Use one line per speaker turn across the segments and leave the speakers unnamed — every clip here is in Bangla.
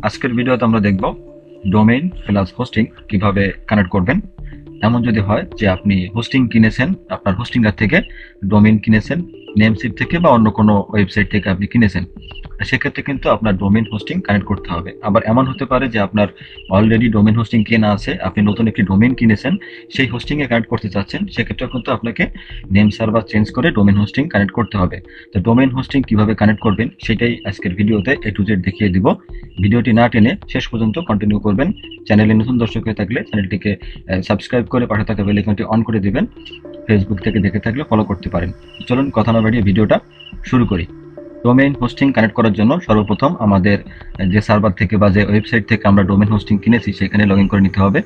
আজকের ভিডিওতে আমরা দেখব ডোমেইন প্লাস হোস্টিং কিভাবে কানেক্ট করবেন। এমন যদি হয় যে আপনি হোস্টিং কিনেছেন, আপনার হোস্টিংয়ার থেকে ডোমেইন কিনেছেন, নেমসিপ থেকে বা অন্য কোনো ওয়েবসাইট থেকে আপনি কিনেছেন, সেক্ষেত্রে কিন্তু আপনার ডোমেইন হোস্টিং কানেক্ট করতে হবে। আবার এমন হতে পারে যে আপনার অলরেডি ডোমেইন হোস্টিং কেনা আছে, আপনি নতুন একটি ডোমেইন কিনেছেন, সেই হোস্টিংয়ে কানেক্ট করতে চাচ্ছেন, সেক্ষেত্রে কিন্তু আপনাকে নেম সার্ভার চেঞ্জ করে ডোমেইন হোস্টিং কানেক্ট করতে হবে। তো ডোমেইন হোস্টিং কিভাবে কানেক্ট করবেন সেটাই আজকের ভিডিওতে A to Z দেখিয়ে দিব। ভিডিওটি না টেনে শেষ পর্যন্ত কন্টিনিউ করবেন। চ্যানেলে নতুন দর্শক হয়ে থাকলে চ্যানেলটিকে সাবস্ক্রাইব করে পাশে থাকা বেল আইকনটি অন করে দিবেন। ফেসবুক থেকে দেখে থাকলে ফলো করতে পারেন। চলুন কথা না বাড়িয়ে ভিডিওটা শুরু করি। ডোমেইন হোস্টিং কানেক্ট করার জন্য সর্বপ্রথম আমাদের যে সার্ভার থেকে বা যে ওয়েবসাইট থেকে আমরা ডোমেইন হোস্টিং কিনেছি সেখানে লগ ইন করে নিতে হবে।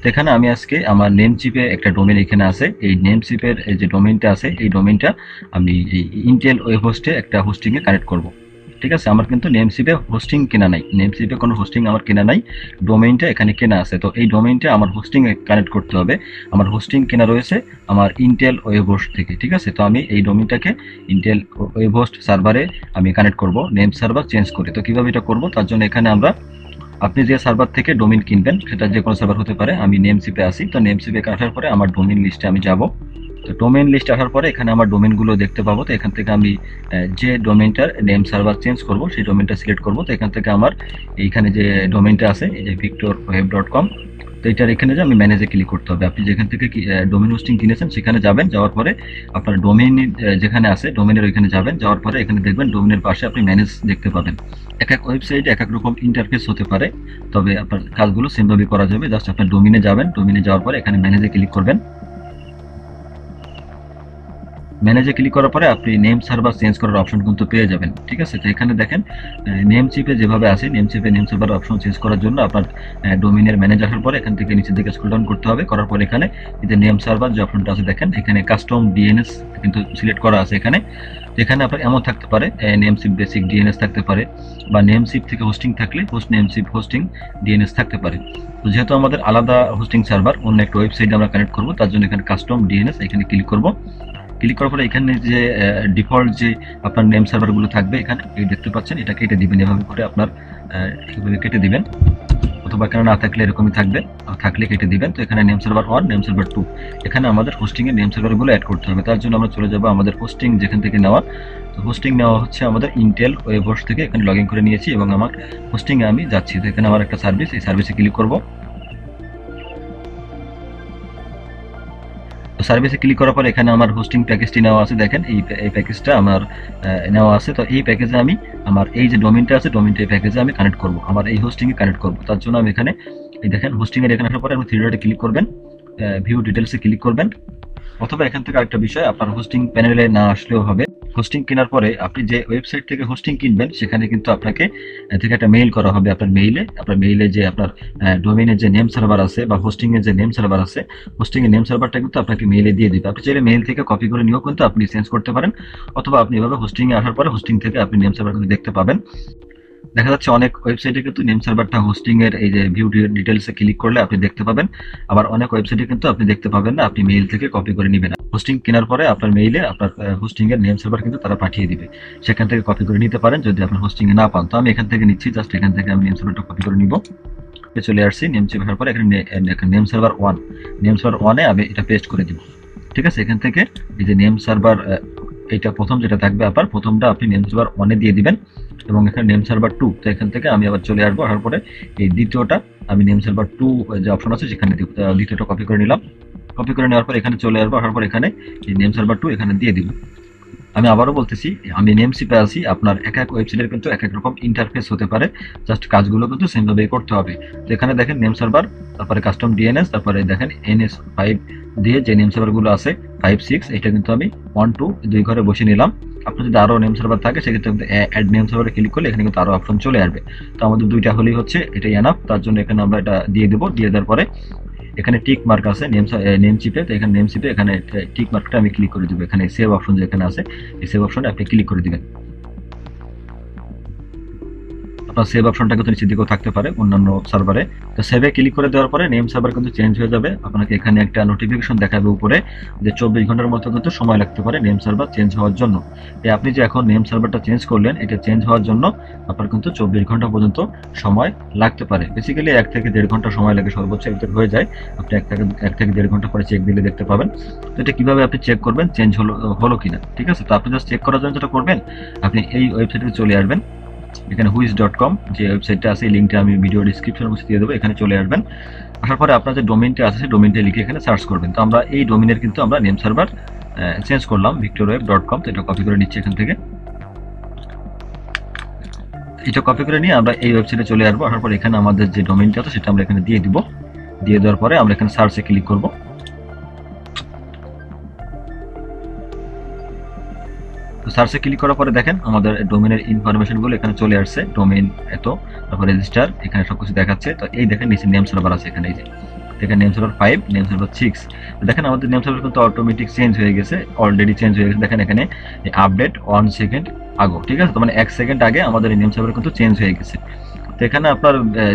তো এখানে আমি আজকে আমার নেমচিপে একটা ডোমেইন এখানে আছে, এই নেমচিপের যে ডোমেইনটা আছে এই ডোমেইনটা আমি এই ইন্টেল ওয়েব হোস্টে একটা হোস্টিংয়ে কানেক্ট করব। ঠিক আছে, আমার কিন্তু নেমচিপে হোস্টিং কেনা নাই, নেমচিপে কোনো হোস্টিং আমার কেনা নাই, ডোমেইনটা এখানে কেনা আছে। তো এই ডোমেইনটা আমার হোস্টিং এ কানেক্ট করতে হবে। আমার হোস্টিং কেনা রয়েছে আমার ইন্টেল ওয়েব হোস্ট থেকে। ঠিক আছে, তো আমি এই ডোমেইনটাকে ইন্টেল ওয়েব হোস্ট সার্ভারে আমি কানেক্ট করব নেম সার্ভার চেঞ্জ করে। তো কিভাবে এটা করব, তার জন্য এখানে আমরা আপনি যে সার্ভার থেকে ডোমেইন কিনবেন সেটা যে কোনো সার্ভার হতে পারে। আমি নেমচিপে আসি, তো নেমচিপে আসার পরে আমার ডোমেইন লিস্টে আমি যাব। তো ডোমেইন লিস্ট আসার পরে এখানে আমার ডোমেইনগুলো দেখতে পাবো। তো এখান থেকে আমি যে ডোমেইনটার নেম সার্ভার চেঞ্জ করব সেই ডোমেইনটা সিলেক্ট করব। তো এখান থেকে আমার এইখানে যে ডোমেইনটা আছে এই যে victorweb.com, তো এটার এখানে যে আমি ম্যানেজে ক্লিক করতে হবে। আপনি যেখান থেকে ডোমেইন হোস্টিং কিনেছেন সেখানে যাবেন, যাওয়ার পরে আপনার ডোমেইন যেখানে আছে ডোমেইনের ওইখানে যাবেন, যাওয়ার পরে এখানে দেখবেন ডোমেইনের পাশে আপনি ম্যানেজ দেখতে পাবেন। এক এক ওয়েবসাইটে এক এক রকম ইন্টারফেস হতে পারে, তবে আপনার কাজগুলো সেমভাবে করা যাবে। জাস্ট আপনার ডোমেইনে যাবেন, ডোমেইনে যাওয়ার পরে এখানে ম্যানেজে ক্লিক করবেন। ম্যানেজে ক্লিক করার পরে আপনি নেম সার্ভার চেঞ্জ করার অপশন কিন্তু পেয়ে যাবেন। ঠিক আছে, তো এখানে দেখেন নেম চিপে যেভাবে আছে নেম চিপে নেম সার্ভার অপশন চেঞ্জ করার জন্য আপনার ডোমেইনের ম্যানেজ আসার পরে এখান থেকে নিচের দিকে স্ক্রল ডাউন করতে হবে। করার পরে এখানে এই যে নেম সার্ভার যে অপশনটা আছে দেখেন, এখানে কাস্টম ডিএনএস কিন্তু সিলেক্ট করা আছে এখানে। এখানে আপনার এমন থাকতে পারে নেমসিপ বেসিক ডিএনএস থাকতে পারে, বা নেমসিপ থেকে হোস্টিং থাকলে হোস্ট নেমসিপ হোস্টিং ডিএনএস থাকতে পারে। তো যেহেতু আমাদের আলাদা হোস্টিং সার্ভার অন্য একটা ওয়েবসাইটে আমরা কানেক্ট করবো, তার জন্য এখানে কাস্টম ডিএনএস এখানে ক্লিক করব। ক্লিক করার পরে এখানে যে ডিফল্ট যে আপনার নেম সার্ভারগুলো থাকবে এখানে এই দেখতে পাচ্ছেন, এটা কেটে দিবেন। এভাবে করে আপনার এভাবে কেটে দিবেন, অথবা এখানে না থাকলে এরকমই থাকবে, থাকলে কেটে দিবেন। তো এখানে নেম সার্ভার 1 নেম সার্ভার 2 এখানে আমাদের হোস্টিং এর নেম সার্ভারগুলো অ্যাড করতে হবে। তার জন্য আমরা চলে যাব আমাদের হোস্টিং যেখান থেকে নেওয়া। তো হোস্টিং নেওয়া হচ্ছে আমাদের ইন্টেল ওয়েব হোস্ট থেকে, এখানে লগ ইন করে নিয়েছি এবং আমার হোস্টিং এ আমি যাচ্ছি। তো এখানে আমার একটা সার্ভিস, এই সার্ভিসে ক্লিক করব। তো সার্ভিসে ক্লিক করার পর এখানে আমার হোস্টিং প্যাকেজটি নেওয়া আছে, দেখেন এই প্যাকেজটা আমার নেওয়া আছে। তো এই প্যাকেজে আমি আমার এই যে ডোমেইনটা আছে ডোমেইনটা এই প্যাকেজে আমি কানেক্ট করব, আমার এই হোস্টিং এ কানেক্ট করব। তার জন্য আমি এখানে এই দেখেন হোস্টিং এর এখানে আসার পরে আপনি থ্রি ডটে ক্লিক করবেন, ভিউ ডিটেলসে ক্লিক করবেন। অথবা এখান থেকে আরেকটা বিষয়, আপনার হোস্টিং প্যানেলে না আসলেও হবে। হোস্টিং কেনার পরে আপনি যে ওয়েবসাইট থেকে হোস্টিং কিনবেন সেখানে কিন্তু আপনাকে থেকে একটা মেইল করা হবে আপনার মেইলে যে আপনার ডোমেইনের যে নেম সার্ভার আছে বা হোস্টিং এর যে নেম সার্ভার আছে, হোস্টিং এর নেম সার্ভারটা কিন্তু আপনাকে মেইলে দিয়ে দিবে। আপনি চাইলে মেইল থেকে কপি করে নিয়েও কিন্তু আপনি চেঞ্জ করতে পারেন, অথবা আপনি এভাবে হোস্টিং এ আসার পরে হোস্টিং থেকে আপনি নেম সার্ভার কিন্তু দেখতে পাবেন। দেখা যাচ্ছে অনেক ওয়েবসাইটে কিন্তু নেম সার্ভারটা হোস্টিং এর এই যে ভিউ ডিটেলসে ক্লিক করলে আপনি দেখতে পাবেন, আবার অনেক ওয়েবসাইটে কিন্তু আপনি দেখতে পাবেন না, আপনি মেইল থেকে কপি করে নেবেন। হোস্টিং কেনার পরে আপনার মেইলে আপনার হোস্টিং এর নেম সার্ভার কিন্তু তারা পাঠিয়ে দিবে, সেখান থেকে কপি করে নিতে পারেন যদি আপনার হোস্টিং এ না পান। তো আমি এখান থেকে নিচ্ছি, জাস্ট এখান থেকে আমি নেম সার্ভারটা কপি করে নিব। চলে আসছি নেম সার্ভার আসার পরে এখানে নেম সার্ভার 1, নেম সার্ভার 1 এ আমি এটা পেস্ট করে দিব। ঠিক আছে, এখান থেকে এই যে নেম সার্ভার এইটা প্রথম যেটা থাকবে আপনার প্রথমটা আপনি নেম সার্ভার 1 এ দিয়ে দিবেন, এবং এখানে নেম সার্ভার 2। তো এখান থেকে আমি আবার চলে আসবো, আসার পরে এই দ্বিতীয়টা আমি নেম সার্ভার 2 যে অপশন আছে সেখানে দ্বিতীয়টা কপি করে নিলাম। কপি করে নেওয়ার পর এখানে চলে আসবো, আসার পর এখানে এই নেম সার্ভার 2 এখানে দিয়ে দিব। আমি আবারও বলতেছি, আমি নেমসিপে আছি, আপনার এক এক ওয়েবসাইটের কিন্তু এক এক রকম ইন্টারফেস হতে পারে, জাস্ট কাজগুলো কিন্তু সেমভাবেই করতে হবে। তো এখানে দেখেন নেম সার্ভার, তারপরে কাস্টম ডিএনএস, তারপরে দেখেন NS5 দিয়ে যে নেম সার্ভারগুলো আছে 5 6, এটা কিন্তু আমি 1 2 দুই ঘরে বসে নিলাম। আপনার যদি আরো নেম সার্ভার থাকে সেক্ষেত্রে অ্যাড নেম সার্ভারে ক্লিক করলে এখানে কিন্তু আরো অপশন চলে আসবে। তো আমাদের দুইটা হলেই হচ্ছে, এটাই এনাফ। তার জন্য এখানে আমরা এটা দিয়ে দেবো। দিয়ে দেওয়ার পরে এখানে টিক মার্ক আছে নেম চিপে, তো এখানে নেম চিপে এখানে টিক মার্কটা আমি ক্লিক করে দেবো। এখানে সেভ অপশন যেখানে আছে এই সেভ অপশনে আপনি ক্লিক করে দিবেন। আপনার সেভ অপশনটা কিন্তু নিচের দিকেও থাকতে পারে অন্যান্য সার্ভারে। তো সেভে ক্লিক করে দেওয়ার পরে নেম সার্ভার কিন্তু চেঞ্জ হয়ে যাবে। আপনাকে এখানে একটা নোটিফিকেশন দেখাবে উপরে যে 24 ঘন্টার মতো কিন্তু সময় লাগতে পারে নেম সার্ভার চেঞ্জ হওয়ার জন্য। আপনি যে এখন নেম সার্ভারটা চেঞ্জ করলেন, এটা চেঞ্জ হওয়ার জন্য আপনার কিন্তু 24 ঘন্টা পর্যন্ত সময় লাগতে পারে। বেসিক্যালি 1 থেকে 1.5 ঘন্টা সময় লাগে, সর্বোচ্চ এর ভিতরে হয়ে যায়। আপনি 1 থেকে 1.5 ঘন্টা পরে চেক দিলে দেখতে পাবেন। তো এটা কিভাবে আপনি চেক করবেন চেঞ্জ হলো কিনা, ঠিক আছে? তো আপনি জাস্ট চেক করার জন্য যেটা করবেন, আপনি এই ওয়েবসাইটে চলে আসবেন। এখানে হুইজ.com যে ওয়েবসাইটটা আছে, এই লিঙ্কটা আমি ভিডিও ডিসক্রিপশনের মধ্যে দিয়ে দেবো। এখানে চলে আসবেন। আসার পরে আপনার যে ডোমেইনটা আছে সেই ডোমেইনটা লিখে এখানে সার্চ করবেন। তো আমরা এই ডোমেইনের কিন্তু আমরা নেম সার্ভার চেঞ্জ করলাম victorweb.com। তো এটা কপি করে নিচ্ছি এখান থেকে। এটা কপি করে নিয়ে আমরা এই ওয়েবসাইটে চলে আসবো। আসার পর এখানে আমাদের যে ডোমেইনটা আছে সেটা আমরা এখানে দিয়ে দিব। দিয়ে দেওয়ার পরে আমরা এখানে সার্চে ক্লিক করব। তো সার্চে ক্লিক করার পরে দেখেন আমাদের ডোমেইনের ইনফরমেশনগুলো এখানে চলে আসছে। ডোমেইন এত, তারপর রেজিস্টার, এখানে সবকিছু দেখাচ্ছে। তো এই দেখেন নিচে নেম সার্ভার আছে এখানে, এই যে দেখেন নেম সার্ভার 5, নেম সার্ভার 6। দেখেন আমাদের নেম সার্ভার কিন্তু অটোমেটিক চেঞ্জ হয়ে গেছে, অলরেডি চেঞ্জ হয়ে গেছে। দেখেন এখানে আপডেট 1 সেকেন্ড আগে, ঠিক আছে? তো মানে 1 সেকেন্ড আগে আমাদের এই নেম সার্ভার কিন্তু চেঞ্জ হয়ে গেছে। তো এখানে আপনার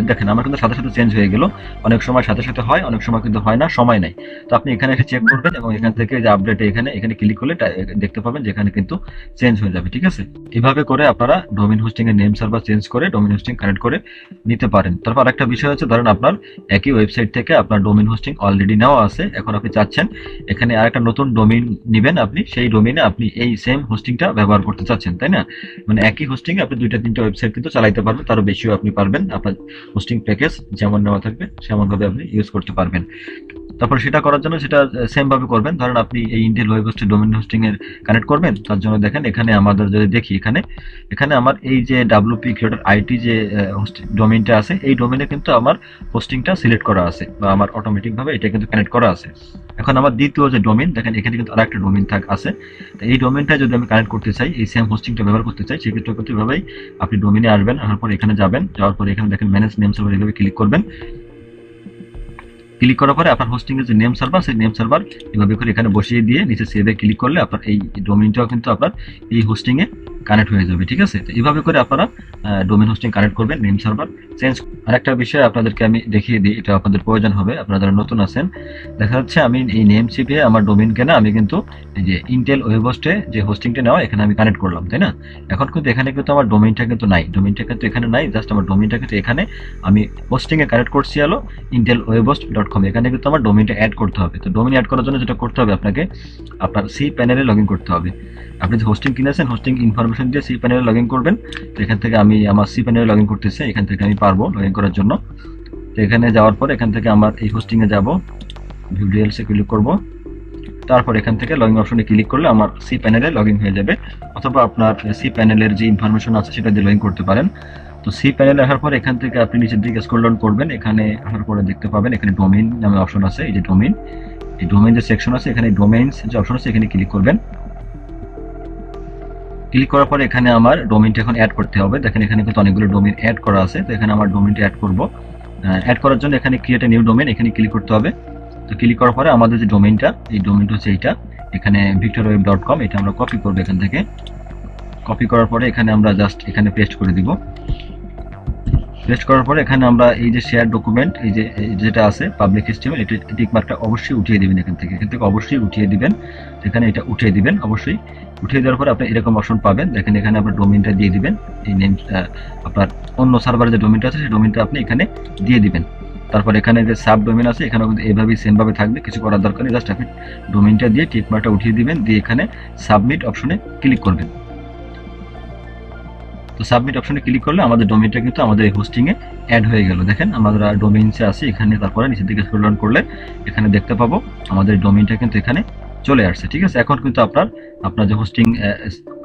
দেখেন আমার কিন্তু সাথে সাথে চেঞ্জ হয়ে গেল। অনেক সময় সাথে সাথে হয়, অনেক সময় কিন্তু হয় না, সময় নাই। তো আপনি এখানে এসে চেক করবেন এবং এখান থেকে যে আপডেট এখানে ক্লিক করলে দেখতে পাবেন যে এখানে কিন্তু চেঞ্জ হয়ে যাবে, ঠিক আছে? এভাবে করে আপনারা ডোমেইন হোস্টিং এর নেম সার্ভার চেঞ্জ করে ডোমেইন হোস্টিং কানেক্ট করে নিতে পারেন। তারপর আরেকটা বিষয় হচ্ছে, ধরেন আপনার একই ওয়েবসাইট থেকে আপনার ডোমেইন হোস্টিং অলরেডি নেওয়া আছে, এখন আপনি চাচ্ছেন এখানে আরেকটা নতুন ডোমেইন নেবেন, আপনি সেই ডোমেইনে আপনি এই সেম হোস্টিংটা ব্যবহার করতে চাচ্ছেন, তাই না? মানে একই হোস্টিং এ আপনি 2-3টা ওয়েবসাইট কিন্তু চালাতে পারবেন, তারও বেশিও আপনি পারবেন। আপনার হোস্টিং প্যাকেজ যেমন নেওয়া থাকবে সেমন ভাবে আপনি ইউজ করতে পারবেন। তারপর সেটা করার জন্য সেটা সেম ভাবে করবেন। ধরেন আপনি এই ইন্টেল ওয়েব হোস্টের ডোমেইন হোস্টিং এর কানেক্ট করবেন, তার জন্য দেখেন এখানে আমাদের যদি দেখি এখানে আমার এই যে WP ক্রিয়েটর আইটি যে ডোমেইনটা আছে, এই ডোমেইনে কিন্তু আমার হোস্টিংটা সিলেক্ট করা আছে বা আমার অটোমেটিক ভাবে এটা কিন্তু কানেক্ট করা আছে। এখন আমার দ্বিতীয় যে ডোমেইন, দেখেন এখানে কিন্তু আরেকটা ডোমেইন আছে। তো এই ডোমেইনটা যদি আমি কানেক্ট করতে চাই, এই সেম হোস্টিংটা ব্যবহার করতে চাই, সেক্ষেত্রে কিন্তু এভাবেই আপনি ডোমেইনে আসবেন। আসার পর এখানে যাবেন, যাওয়ার পর এখানে দেখেন ম্যানেজ নেম সার্ভার, এভাবে ক্লিক করবেন। ক্লিক করার পরে আপনার হোস্টিং এর যে নেম সার্ভার, সেই নেম সার্ভার এভাবে করে এখানে বসিয়ে দিয়ে নিচে সেভে ক্লিক করলে আপনার এই ডোমেইনটাও কিন্তু আপনার এই হোস্টিং এ কানেক্ট হয়ে যাবে, ঠিক আছে? তো এইভাবে করে আপনারা ডোমেইন হোস্টিং কানেক্ট করবেন, নেম সার্ভার চেঞ্জ। আরেকটা বিষয় আপনাদেরকে আমি দেখিয়ে দিই, এটা আপনাদের প্রয়োজন হবে আপনারা যারা নতুন আছেন। দেখা যাচ্ছে আমি এই নেম শিপে আমার ডোমেইন কেনা, আমি কিন্তু এই যে ইন্টেল ওয়েব হোস্টে যে হোস্টিংটা নেওয়া এখানে আমি কানেক্ট করলাম, তাই না? এখন কিন্তু এখানে কিন্তু আমার ডোমেইনটা কিন্তু নাই, ডোমেইনটা কিন্তু এখানে নাই, জাস্ট আমার ডোমেইনটা কিন্তু এখানে আমি হোস্টিং এ কানেক্ট করছি হলো intelwebhost.com। এখানে কিন্তু আমার ডোমেইনটা অ্যাড করতে হবে। তো ডোমেইন অ্যাড করার জন্য যেটা করতে হবে, আপনাকে আপনার সি প্যানেলে লগইন করতে হবে। আপনি যে হোস্টিং কিনেছেন, হোস্টিং ইনফরমেশন দিয়ে সি প্যানেলে লগইন করবেন। তো এখান থেকে আমি আমার সি প্যানেলে লগইন করতেছি, এখান থেকে আমি পারবো লগইন করার জন্য। তো এখানে যাওয়ার পর এখান থেকে আমার এই হোস্টিং এ যাব, ভিউ ডিটেইলসে ক্লিক করব। তারপর এখান থেকে লগইন অপশনে ক্লিক করলে আমার সি প্যানেলে লগইন হয়ে যাবে, অথবা আপনার সি প্যানেলের যে ইনফরমেশন আছে সেটা দিয়ে লগইন করতে পারেন। তো সি প্যানেলে আসার পর এখান থেকে আপনি নিচের দিকে স্ক্রল ডাউন করবেন। এখানে আসার পরে দেখতে পাবেন এখানে ডোমেইন নামে অপশন আছে, এই যে ডোমেইন, এই ডোমেইন যে সেকশন আছে এখানে ডোমেইনস যে অপশন আছে এখানে ক্লিক করবেন। ক্লিক করার পরে এখানে আমার ডোমেইনটা এখন অ্যাড করতে হবে। দেখেন এখানে কিন্তু অনেকগুলো ডোমেইন অ্যাড করা আছে। তো এখানে আমার ডোমেইনটা অ্যাড করব। অ্যাড করার জন্য এখানে ক্রিয়েট এ নিউ ডোমেইন, এখানে ক্লিক করতে হবে। তো ক্লিক করার পরে আমাদের যে ডোমেইনটা, এই ডোমেইনটা হচ্ছে এইটা, এখানে victorweb.com, এটা আমরা কপি করব। এখান থেকে কপি করার পরে এখানে আমরা জাস্ট এখানে পেস্ট করে দিব। পেস্ট করার পরে এখানে আমরা এই যে শেয়ার ডকুমেন্ট, এই যে যেটা আছে পাবলিক HTML, এটা টিক মার্কটা অবশ্যই উঠিয়ে দিবেন। এখান থেকে অবশ্যই উঠিয়ে দিবেন। এখানে এটা উঠিয়ে দিবেন অবশ্যই। উঠিয়ে দেওয়ার পরে আপনি এরকম অপশন পাবেন। দেখেন এখানে আপনার ডোমেইনটা দিয়ে দিবেন, এই নেম আপনার অন্য সার্ভারে যে ডোমেইনটা আছে সেই ডোমেইনটা আপনি এখানে দিয়ে দিবেন। তারপর এখানে যে সাব ডোমেইন আছে এখানেও কিন্তু এইভাবেই সেম ভাবে থাকবে, কিছু করার দরকার নেই। জাস্ট আপনি ডোমেইনটা দিয়ে টিক মার্কটা উঠিয়ে দিবেন, দিয়ে এখানে সাবমিট অপশনে ক্লিক করবেন। তো সাবমিট অপশনে ক্লিক করলে আমাদের ডোমেইনটা কিন্তু আমাদের এই হোস্টিং এ অ্যাড হয়ে গেল। দেখেন আমরা ডোমেইনসে আছি এখানে, তারপরে নিচের দিকে স্ক্রল ডাউন করলে এখানে দেখতে পাবো আমাদের ডোমেইনটা কিন্তু এখানে চলে আসছে, ঠিক আছে? এখন কিন্তু আপনার যে হোস্টিং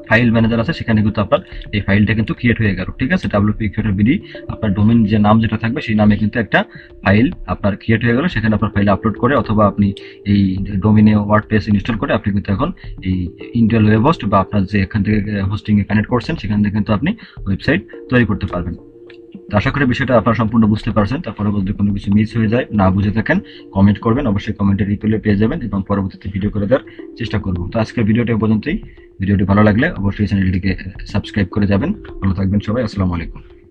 ফাইল ম্যানেজার আছে সেখানে কিন্তু আপনার এই ফাইলটা কিন্তু ক্রিয়েট হয়ে গেল, ঠিক আছে? WP ক্রিয়েটর বিডি, আপনার ডোমেইন যে নাম যেটা থাকবে সেই নামে কিন্তু একটা ফাইল আপনার ক্রিয়েট হয়ে গেল। সেখানে আপনার ফাইল আপলোড করে অথবা আপনি এই ডোমেইনে ওয়ার্ডপ্রেস ইনস্টল করে আপনি কিন্তু এখন এই ইন্টেল ওয়েব হোস্ট বা আপনার যে এখান থেকে হোস্টিং এ কানেক্ট করছেন সেখান থেকে কিন্তু আপনি ওয়েবসাইট তৈরি করতে পারবেন। তো আশা করি বিষয়টা আপনারা সম্পূর্ণ বুঝতে পারছেন। তার পরবর্তীতে কোনো কিছু মিস হয়ে যায়, না বুঝে থাকেন, কমেন্ট করবেন, অবশ্যই কমেন্টে রিপ্লাই পেয়ে যাবেন এবং পরবর্তীতে ভিডিও করে দেওয়ার চেষ্টা করব। তো আজকের ভিডিওটা পর্যন্তই। ভিডিওটি ভালো লাগলে অবশ্যই চ্যানেলটিকে সাবস্ক্রাইব করে যাবেন। ভালো থাকবেন সবাই, আসসালামু আলাইকুম।